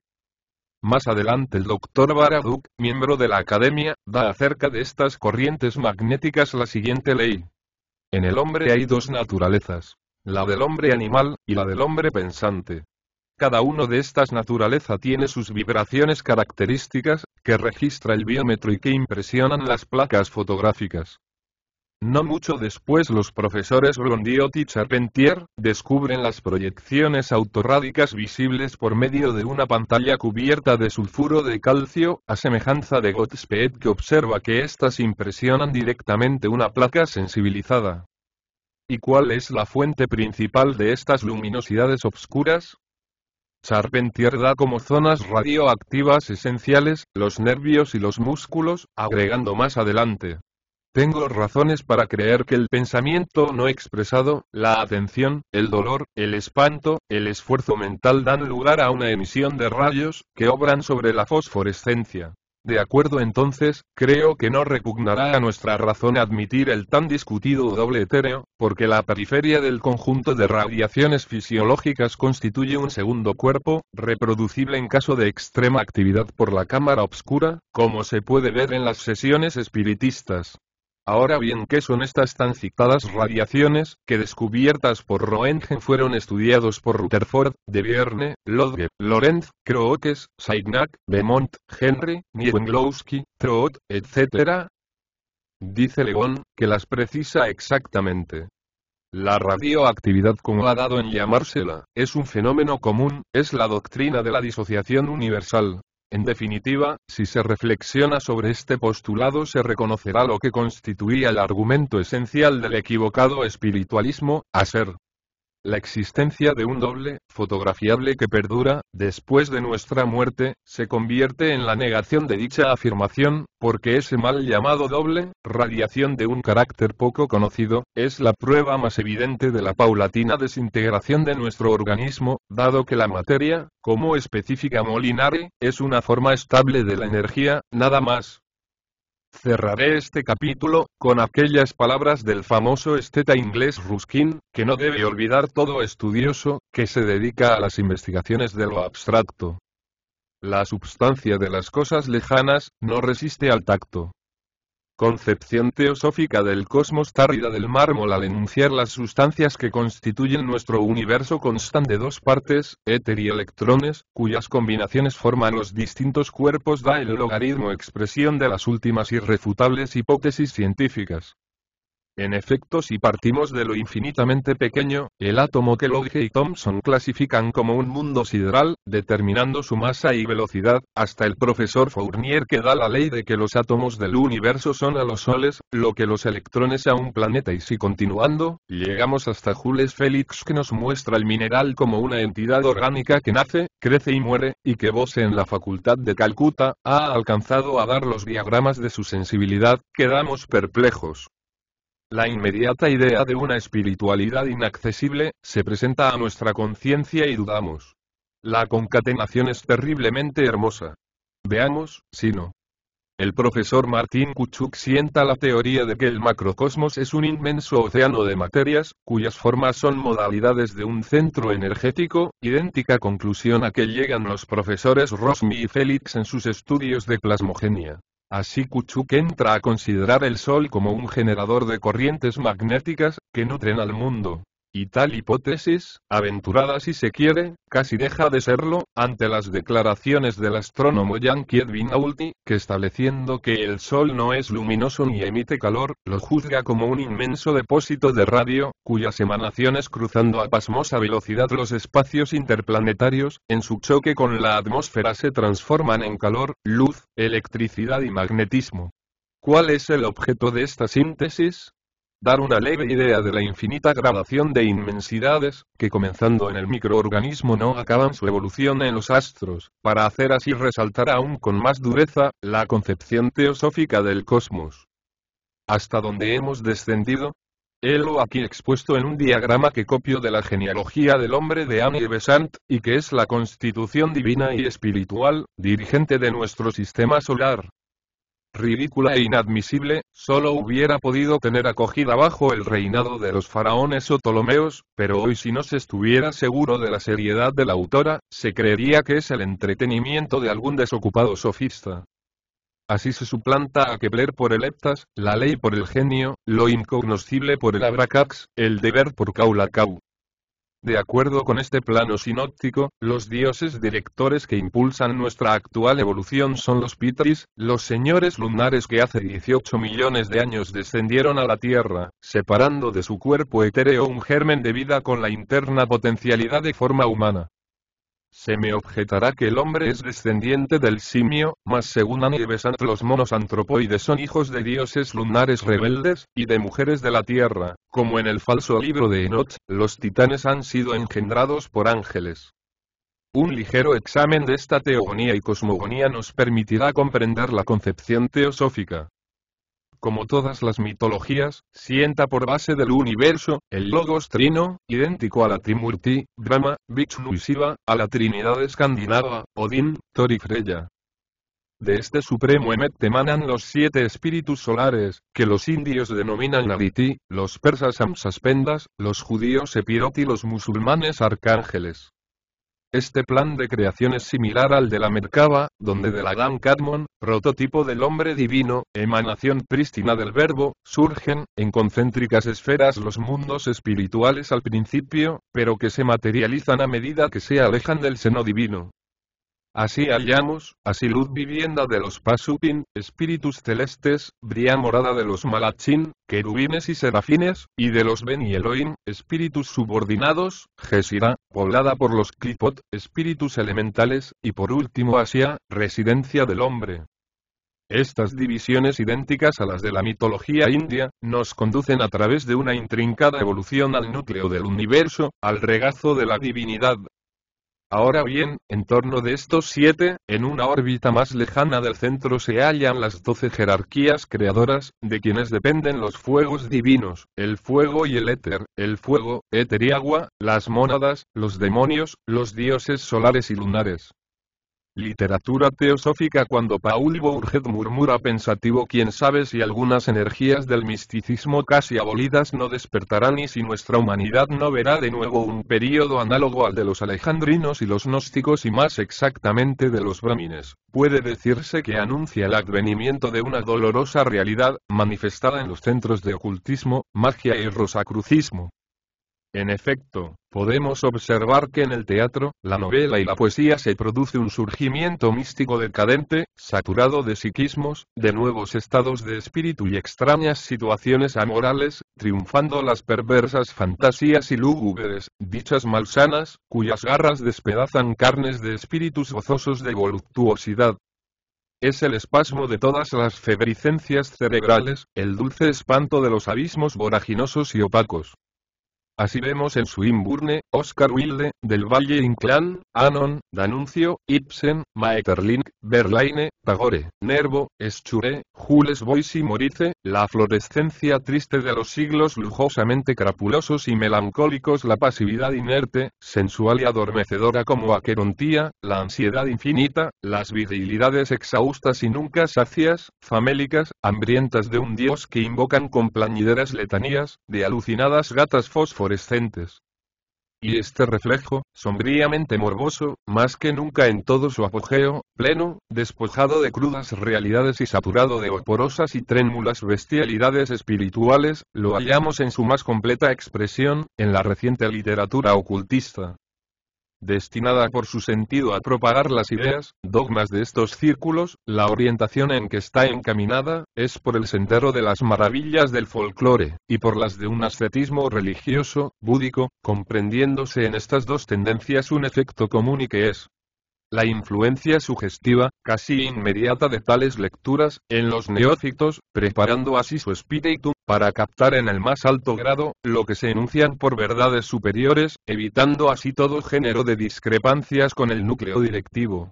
Más adelante el Dr. Baraduk, miembro de la Academia, da acerca de estas corrientes magnéticas la siguiente ley. En el hombre hay dos naturalezas, la del hombre animal, y la del hombre pensante. Cada uno de estas naturalezas tiene sus vibraciones características, que registra el biómetro y que impresionan las placas fotográficas. No mucho después los profesores Blondiot y Charpentier descubren las proyecciones autorrádicas visibles por medio de una pantalla cubierta de sulfuro de calcio, a semejanza de Gottsped que observa que éstas impresionan directamente una placa sensibilizada. ¿Y cuál es la fuente principal de estas luminosidades obscuras? Charpentier da como zonas radioactivas esenciales, los nervios y los músculos, agregando más adelante. Tengo razones para creer que el pensamiento no expresado, la atención, el dolor, el espanto, el esfuerzo mental dan lugar a una emisión de rayos, que obran sobre la fosforescencia. De acuerdo entonces, creo que no repugnará a nuestra razón admitir el tan discutido doble etéreo, porque la periferia del conjunto de radiaciones fisiológicas constituye un segundo cuerpo, reproducible en caso de extrema actividad por la cámara obscura, como se puede ver en las sesiones espiritistas. Ahora bien, ¿qué son estas tan citadas radiaciones, que descubiertas por Roentgen fueron estudiados por Rutherford, De Vierne, Lodge, Lorentz, Crookes, Sagnac, Beaumont, Henry, Niewenglowski, Trott, etc.? Dice Le Bon, que las precisa exactamente. La radioactividad, como ha dado en llamársela, es un fenómeno común, es la doctrina de la disociación universal. En definitiva, si se reflexiona sobre este postulado se reconocerá lo que constituía el argumento esencial del equivocado espiritualismo, a ser la existencia de un doble, fotografiable que perdura, después de nuestra muerte, se convierte en la negación de dicha afirmación, porque ese mal llamado doble, radiación de un carácter poco conocido, es la prueba más evidente de la paulatina desintegración de nuestro organismo, dado que la materia, como específica Molinari, es una forma estable de la energía, nada más. Cerraré este capítulo con aquellas palabras del famoso esteta inglés Ruskin, que no debe olvidar todo estudioso que se dedica a las investigaciones de lo abstracto. La substancia de las cosas lejanas no resiste al tacto. Concepción teosófica del cosmos tárida del mármol al enunciar las sustancias que constituyen nuestro universo constan de dos partes, éter y electrones, cuyas combinaciones forman los distintos cuerpos da el logaritmo expresión de las últimas irrefutables hipótesis científicas. En efecto, si partimos de lo infinitamente pequeño, el átomo que Lodge y Thomson clasifican como un mundo sideral, determinando su masa y velocidad, hasta el profesor Fournier que da la ley de que los átomos del universo son a los soles, lo que los electrones a un planeta y si continuando, llegamos hasta Jules Félix que nos muestra el mineral como una entidad orgánica que nace, crece y muere, y que Bose en la Facultad de Calcuta, ha alcanzado a dar los diagramas de su sensibilidad, quedamos perplejos. La inmediata idea de una espiritualidad inaccesible, se presenta a nuestra conciencia y dudamos. La concatenación es terriblemente hermosa. Veamos, si no. El profesor Martin Kuchuk sienta la teoría de que el macrocosmos es un inmenso océano de materias, cuyas formas son modalidades de un centro energético, idéntica conclusión a que llegan los profesores Rosmi y Félix en sus estudios de plasmogenia. Así Kuchuk entra a considerar el Sol como un generador de corrientes magnéticas, que nutren al mundo. Y tal hipótesis, aventurada si se quiere, casi deja de serlo, ante las declaraciones del astrónomo Yankee Edwin Aulty, que estableciendo que el Sol no es luminoso ni emite calor, lo juzga como un inmenso depósito de radio, cuyas emanaciones cruzando a pasmosa velocidad los espacios interplanetarios, en su choque con la atmósfera se transforman en calor, luz, electricidad y magnetismo. ¿Cuál es el objeto de esta síntesis? Dar una leve idea de la infinita gradación de inmensidades, que comenzando en el microorganismo no acaban su evolución en los astros, para hacer así resaltar aún con más dureza, la concepción teosófica del cosmos. ¿Hasta dónde hemos descendido? Helo aquí expuesto en un diagrama que copio de la genealogía del hombre de Annie Besant, y que es la constitución divina y espiritual, dirigente de nuestro sistema solar. Ridícula e inadmisible, solo hubiera podido tener acogida bajo el reinado de los faraones o Ptolomeos, pero hoy si no se estuviera seguro de la seriedad de la autora, se creería que es el entretenimiento de algún desocupado sofista. Así se suplanta a Kepler por el heptas, la ley por el genio, lo incognoscible por el abracax, el deber por Kaulakau. De acuerdo con este plano sinóptico, los dioses directores que impulsan nuestra actual evolución son los Pitris, los señores lunares que hace 18 millones de años descendieron a la Tierra, separando de su cuerpo etéreo un germen de vida con la interna potencialidad de forma humana. Se me objetará que el hombre es descendiente del simio, mas según Annie Besant los monos antropoides son hijos de dioses lunares rebeldes, y de mujeres de la tierra, como en el falso libro de Enoch, los titanes han sido engendrados por ángeles. Un ligero examen de esta teogonía y cosmogonía nos permitirá comprender la concepción teosófica. Como todas las mitologías, sienta por base del universo, el logos trino, idéntico a la Trimurti, Brahma, Vishnu y Shiva, a la Trinidad escandinava, Odín, Thor y Freya. De este supremo Emet emanan los 7 espíritus solares, que los indios denominan Aditi, los persas Amsaspendas, los judíos Epirot y los musulmanes arcángeles. Este plan de creación es similar al de la Merkaba, donde del Adán Kadmon, prototipo del hombre divino, emanación prístina del verbo, surgen, en concéntricas esferas los mundos espirituales al principio, pero que se materializan a medida que se alejan del seno divino. Así hallamos, así luz vivienda de los Pasupin, espíritus celestes, Bria morada de los Malachín, querubines y serafines, y de los Ben y Elohim, espíritus subordinados, Gesira, poblada por los Klipot, espíritus elementales, y por último Asia, residencia del hombre. Estas divisiones idénticas a las de la mitología india, nos conducen a través de una intrincada evolución al núcleo del universo, al regazo de la divinidad. Ahora bien, en torno de estos 7, en una órbita más lejana del centro se hallan las 12 jerarquías creadoras, de quienes dependen los fuegos divinos, el fuego y el éter, el fuego, éter y agua, las mónadas, los demonios, los dioses solares y lunares. Literatura teosófica. Cuando Paul Bourget murmura pensativo, quién sabe si algunas energías del misticismo casi abolidas no despertarán y si nuestra humanidad no verá de nuevo un período análogo al de los alejandrinos y los gnósticos y más exactamente de los brahmines. Puede decirse que anuncia el advenimiento de una dolorosa realidad, manifestada en los centros de ocultismo, magia y rosacrucismo. En efecto, podemos observar que en el teatro, la novela y la poesía se produce un surgimiento místico decadente, saturado de psiquismos, de nuevos estados de espíritu y extrañas situaciones amorales, triunfando las perversas fantasías y lúgubres, dichas malsanas, cuyas garras despedazan carnes de espíritus gozosos de voluptuosidad. Es el espasmo de todas las febricencias cerebrales, el dulce espanto de los abismos voraginosos y opacos. Así vemos en Swinburne, Oscar Wilde, Del Valle Inclán, Anon, D'Annunzio, Ibsen, Maeterlinck, Verlaine, Tagore, Nervo, Eschure, Jules Boyce y Moritz, la florescencia triste de los siglos lujosamente crapulosos y melancólicos, la pasividad inerte, sensual y adormecedora como Aquerontía, la ansiedad infinita, las virilidades exhaustas y nunca sacias, famélicas, hambrientas de un dios que invocan con plañideras letanías, de alucinadas gatas fosforescentes. Y este reflejo, sombríamente morboso, más que nunca en todo su apogeo, pleno, despojado de crudas realidades y saturado de oporosas y trémulas bestialidades espirituales, lo hallamos en su más completa expresión, en la reciente literatura ocultista. Destinada por su sentido a propagar las ideas, dogmas de estos círculos, la orientación en que está encaminada, es por el sendero de las maravillas del folclore, y por las de un ascetismo religioso, búdico, comprendiéndose en estas dos tendencias un efecto común y que es la influencia sugestiva, casi inmediata de tales lecturas, en los neófitos, preparando así su espíritu, para captar en el más alto grado, lo que se enuncian por verdades superiores, evitando así todo género de discrepancias con el núcleo directivo.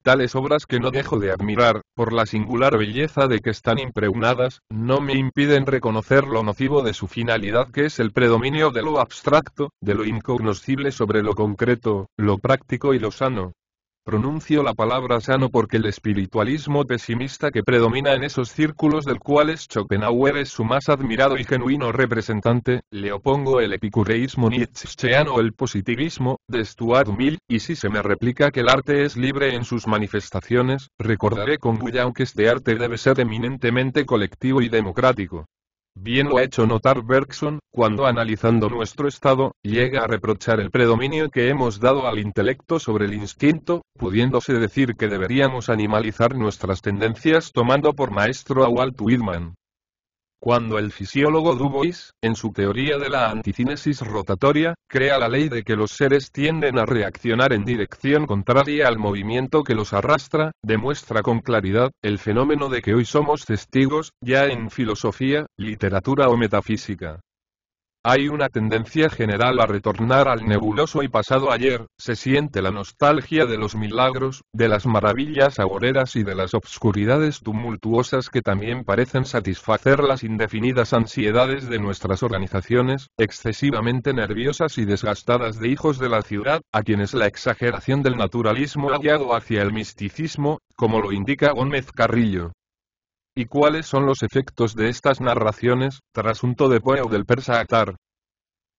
Tales obras que no dejo de admirar, por la singular belleza de que están impregnadas, no me impiden reconocer lo nocivo de su finalidad, que es el predominio de lo abstracto, de lo incognoscible sobre lo concreto, lo práctico y lo sano. Pronuncio la palabra sano porque el espiritualismo pesimista que predomina en esos círculos, del cual Schopenhauer es su más admirado y genuino representante, le opongo el epicureísmo nietzscheano o el positivismo, de Stuart Mill, y si se me replica que el arte es libre en sus manifestaciones, recordaré con cuidado que este arte debe ser eminentemente colectivo y democrático. Bien lo ha hecho notar Bergson, cuando analizando nuestro estado, llega a reprochar el predominio que hemos dado al intelecto sobre el instinto, pudiéndose decir que deberíamos animalizar nuestras tendencias tomando por maestro a Walt Whitman. Cuando el fisiólogo Du Bois, en su teoría de la anticínesis rotatoria, crea la ley de que los seres tienden a reaccionar en dirección contraria al movimiento que los arrastra, demuestra con claridad el fenómeno de que hoy somos testigos, ya en filosofía, literatura o metafísica. Hay una tendencia general a retornar al nebuloso y pasado ayer, se siente la nostalgia de los milagros, de las maravillas agoreras y de las obscuridades tumultuosas que también parecen satisfacer las indefinidas ansiedades de nuestras organizaciones, excesivamente nerviosas y desgastadas de hijos de la ciudad, a quienes la exageración del naturalismo ha guiado hacia el misticismo, como lo indica Gómez Carrillo. ¿Y cuáles son los efectos de estas narraciones, trasunto de Poe o del persa Atar?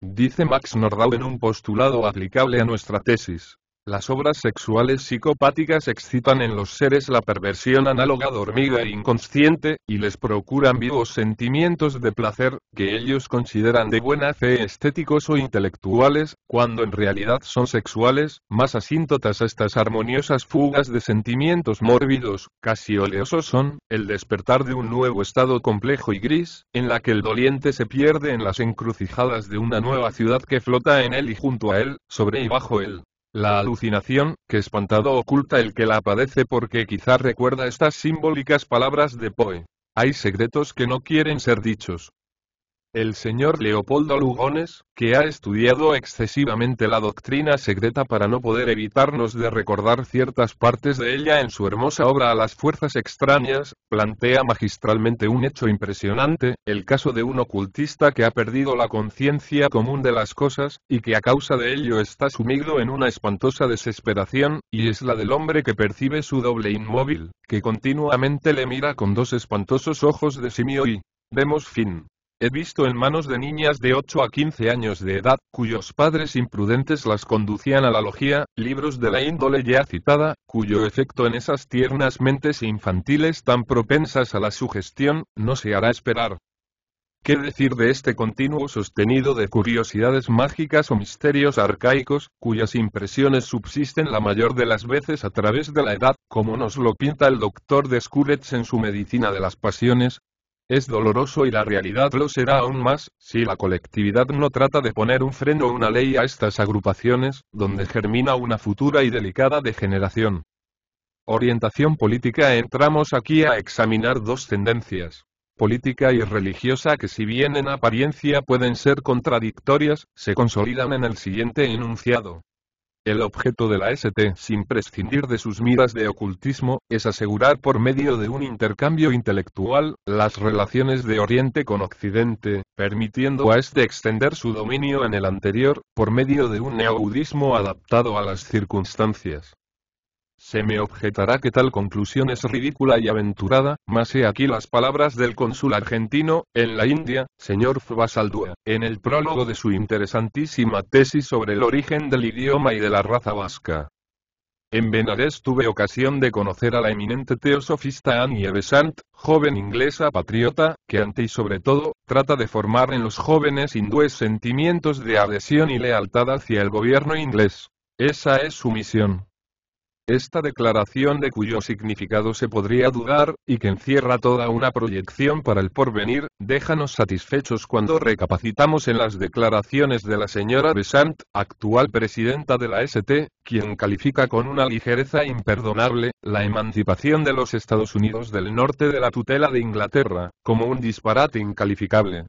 Dice Max Nordau en un postulado aplicable a nuestra tesis. Las obras sexuales psicopáticas excitan en los seres la perversión análoga de hormiga e inconsciente, y les procuran vivos sentimientos de placer, que ellos consideran de buena fe estéticos o intelectuales, cuando en realidad son sexuales, más asíntotas a estas armoniosas fugas de sentimientos mórbidos, casi oleosos son, el despertar de un nuevo estado complejo y gris, en la que el doliente se pierde en las encrucijadas de una nueva ciudad que flota en él y junto a él, sobre y bajo él. La alucinación, que espantado oculta el que la padece porque quizá recuerda estas simbólicas palabras de Poe. Hay secretos que no quieren ser dichos. El señor Leopoldo Lugones, que ha estudiado excesivamente la doctrina secreta para no poder evitarnos de recordar ciertas partes de ella en su hermosa obra A las fuerzas extrañas, plantea magistralmente un hecho impresionante, el caso de un ocultista que ha perdido la conciencia común de las cosas, y que a causa de ello está sumido en una espantosa desesperación, y es la del hombre que percibe su doble inmóvil, que continuamente le mira con dos espantosos ojos de simio y... Vemos fin. He visto en manos de niñas de 8 a 15 años de edad, cuyos padres imprudentes las conducían a la logía, libros de la índole ya citada, cuyo efecto en esas tiernas mentes infantiles tan propensas a la sugestión, no se hará esperar. ¿Qué decir de este continuo sostenido de curiosidades mágicas o misterios arcaicos, cuyas impresiones subsisten la mayor de las veces a través de la edad, como nos lo pinta el doctor Descurets en su Medicina de las Pasiones? Es doloroso y la realidad lo será aún más, si la colectividad no trata de poner un freno o una ley a estas agrupaciones, donde germina una futura y delicada degeneración. Orientación política. Entramos aquí a examinar dos tendencias, política y religiosa, que si bien en apariencia pueden ser contradictorias, se consolidan en el siguiente enunciado. El objeto de la St., sin prescindir de sus miras de ocultismo, es asegurar por medio de un intercambio intelectual, las relaciones de Oriente con Occidente, permitiendo a este extender su dominio en el anterior, por medio de un neobudismo adaptado a las circunstancias. Se me objetará que tal conclusión es ridícula y aventurada, mas he aquí las palabras del cónsul argentino, en la India, señor Fbasaldúa, en el prólogo de su interesantísima tesis sobre el origen del idioma y de la raza vasca. En Benares tuve ocasión de conocer a la eminente teosofista Annie Besant, joven inglesa patriota, que ante y sobre todo, trata de formar en los jóvenes hindúes sentimientos de adhesión y lealtad hacia el gobierno inglés. Esa es su misión. Esta declaración, de cuyo significado se podría dudar, y que encierra toda una proyección para el porvenir, déjanos satisfechos cuando recapacitamos en las declaraciones de la señora Besant, actual presidenta de la St., quien califica con una ligereza imperdonable, la emancipación de los Estados Unidos del norte de la tutela de Inglaterra, como un disparate incalificable.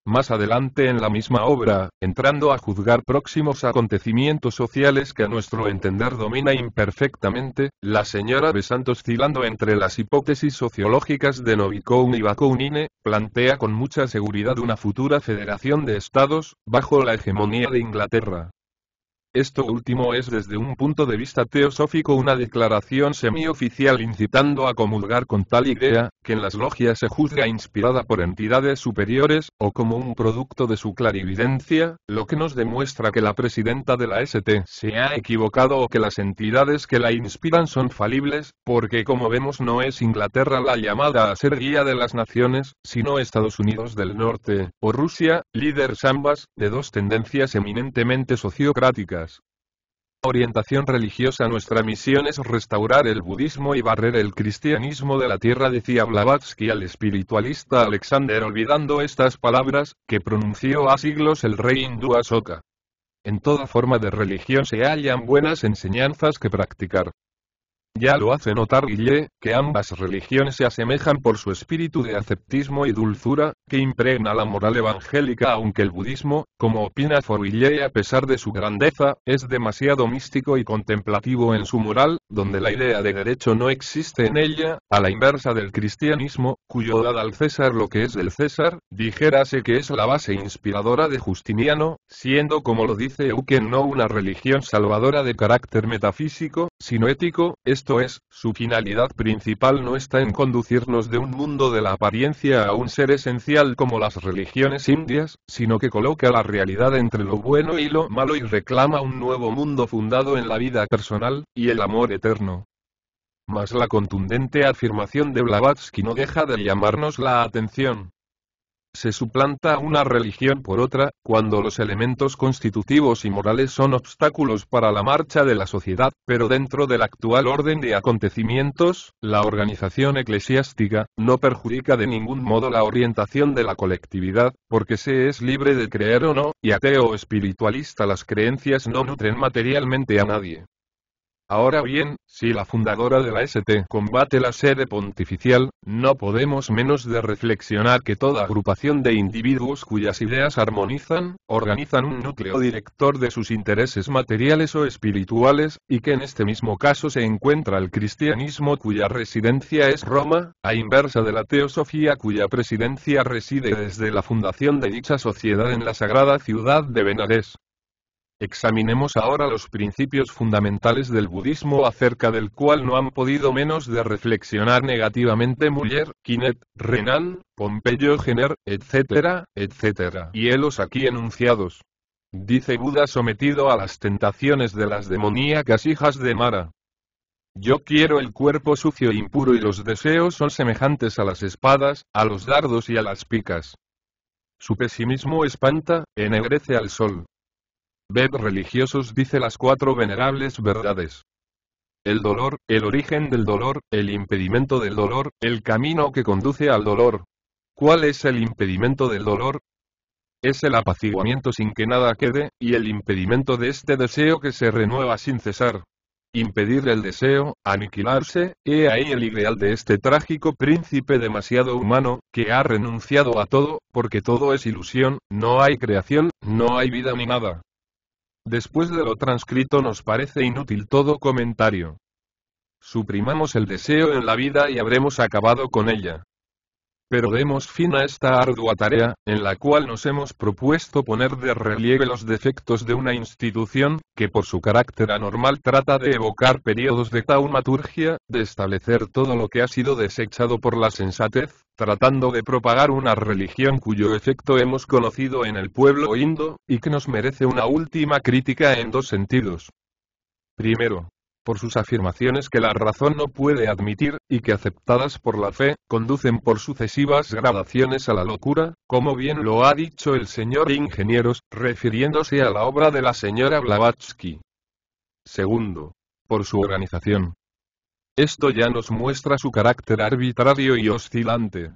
Más adelante en la misma obra, entrando a juzgar próximos acontecimientos sociales que a nuestro entender domina imperfectamente, la señora Besant, oscilando entre las hipótesis sociológicas de Novikov y Bakounine, plantea con mucha seguridad una futura federación de estados, bajo la hegemonía de Inglaterra. Esto último es desde un punto de vista teosófico una declaración semioficial incitando a comulgar con tal idea, que en las logias se juzga inspirada por entidades superiores, o como un producto de su clarividencia, lo que nos demuestra que la presidenta de la St. se ha equivocado o que las entidades que la inspiran son falibles, porque como vemos no es Inglaterra la llamada a ser guía de las naciones, sino Estados Unidos del Norte, o Rusia, líderes ambas, de dos tendencias eminentemente sociocráticas. Orientación religiosa. Nuestra misión es restaurar el budismo y barrer el cristianismo de la tierra, decía Blavatsky al espiritualista Alexander, olvidando estas palabras, que pronunció a siglos el rey hindú Asoka. En toda forma de religión se hallan buenas enseñanzas que practicar. Ya lo hace notar Guille, que ambas religiones se asemejan por su espíritu de ascetismo y dulzura, que impregna la moral evangélica, aunque el budismo, como opina Fournier a pesar de su grandeza, es demasiado místico y contemplativo en su moral, donde la idea de derecho no existe en ella, a la inversa del cristianismo, cuyo dad al César lo que es del César, dijérase que es la base inspiradora de Justiniano, siendo como lo dice Eucken no una religión salvadora de carácter metafísico, sino ético. Esto es, su finalidad principal no está en conducirnos de un mundo de la apariencia a un ser esencial como las religiones indias, sino que coloca la realidad entre lo bueno y lo malo y reclama un nuevo mundo fundado en la vida personal, y el amor eterno. Mas la contundente afirmación de Blavatsky no deja de llamarnos la atención. Se suplanta una religión por otra, cuando los elementos constitutivos y morales son obstáculos para la marcha de la sociedad, pero dentro del actual orden de acontecimientos, la organización eclesiástica no perjudica de ningún modo la orientación de la colectividad, porque se es libre de creer o no, y ateo o espiritualista las creencias no nutren materialmente a nadie. Ahora bien, si la fundadora de la St. combate la sede pontificial, no podemos menos de reflexionar que toda agrupación de individuos cuyas ideas armonizan, organizan un núcleo director de sus intereses materiales o espirituales, y que en este mismo caso se encuentra el cristianismo cuya residencia es Roma, a inversa de la teosofía cuya presidencia reside desde la fundación de dicha sociedad en la sagrada ciudad de Benares. Examinemos ahora los principios fundamentales del budismo acerca del cual no han podido menos de reflexionar negativamente Muller, Quinet, Renan, Pompeyo Jenner, etc., etc. Y helos aquí enunciados. Dice Buda sometido a las tentaciones de las demoníacas hijas de Mara. Yo quiero el cuerpo sucio e impuro y los deseos son semejantes a las espadas, a los dardos y a las picas. Su pesimismo espanta, ennegrece al sol. Ved religiosos dice las 4 venerables verdades. El dolor, el origen del dolor, el impedimento del dolor, el camino que conduce al dolor. ¿Cuál es el impedimento del dolor? Es el apaciguamiento sin que nada quede, y el impedimento de este deseo que se renueva sin cesar. Impedir el deseo, aniquilarse, he ahí el ideal de este trágico príncipe demasiado humano, que ha renunciado a todo, porque todo es ilusión, no hay creación, no hay vida ni nada. Después de lo transcrito nos parece inútil todo comentario. Suprimamos el deseo en la vida y habremos acabado con ella. Pero demos fin a esta ardua tarea, en la cual nos hemos propuesto poner de relieve los defectos de una institución, que por su carácter anormal trata de evocar periodos de taumaturgia, de establecer todo lo que ha sido desechado por la sensatez, tratando de propagar una religión cuyo efecto hemos conocido en el pueblo indo, y que nos merece una última crítica en 2 sentidos. Primero, por sus afirmaciones que la razón no puede admitir, y que aceptadas por la fe, conducen por sucesivas gradaciones a la locura, como bien lo ha dicho el señor Ingenieros, refiriéndose a la obra de la señora Blavatsky. Segundo, por su organización. Esto ya nos muestra su carácter arbitrario y oscilante.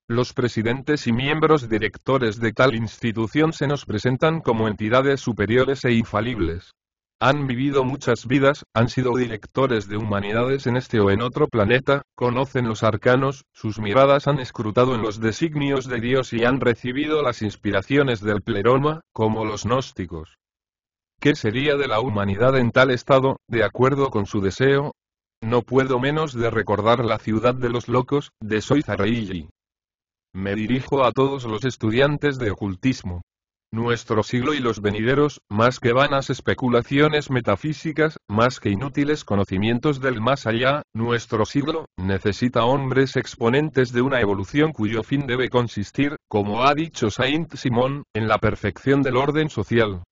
Los presidentes y miembros directores de tal institución se nos presentan como entidades superiores e infalibles. Han vivido muchas vidas, han sido directores de humanidades en este o en otro planeta, conocen los arcanos, sus miradas han escrutado en los designios de Dios y han recibido las inspiraciones del pleroma, como los gnósticos. ¿Qué sería de la humanidad en tal estado, de acuerdo con su deseo? No puedo menos de recordar la ciudad de los locos, de Soizarreilly. Me dirijo a todos los estudiantes de ocultismo. Nuestro siglo y los venideros, más que vanas especulaciones metafísicas, más que inútiles conocimientos del más allá, nuestro siglo, necesita hombres exponentes de una evolución cuyo fin debe consistir, como ha dicho Saint-Simon, en la perfección del orden social.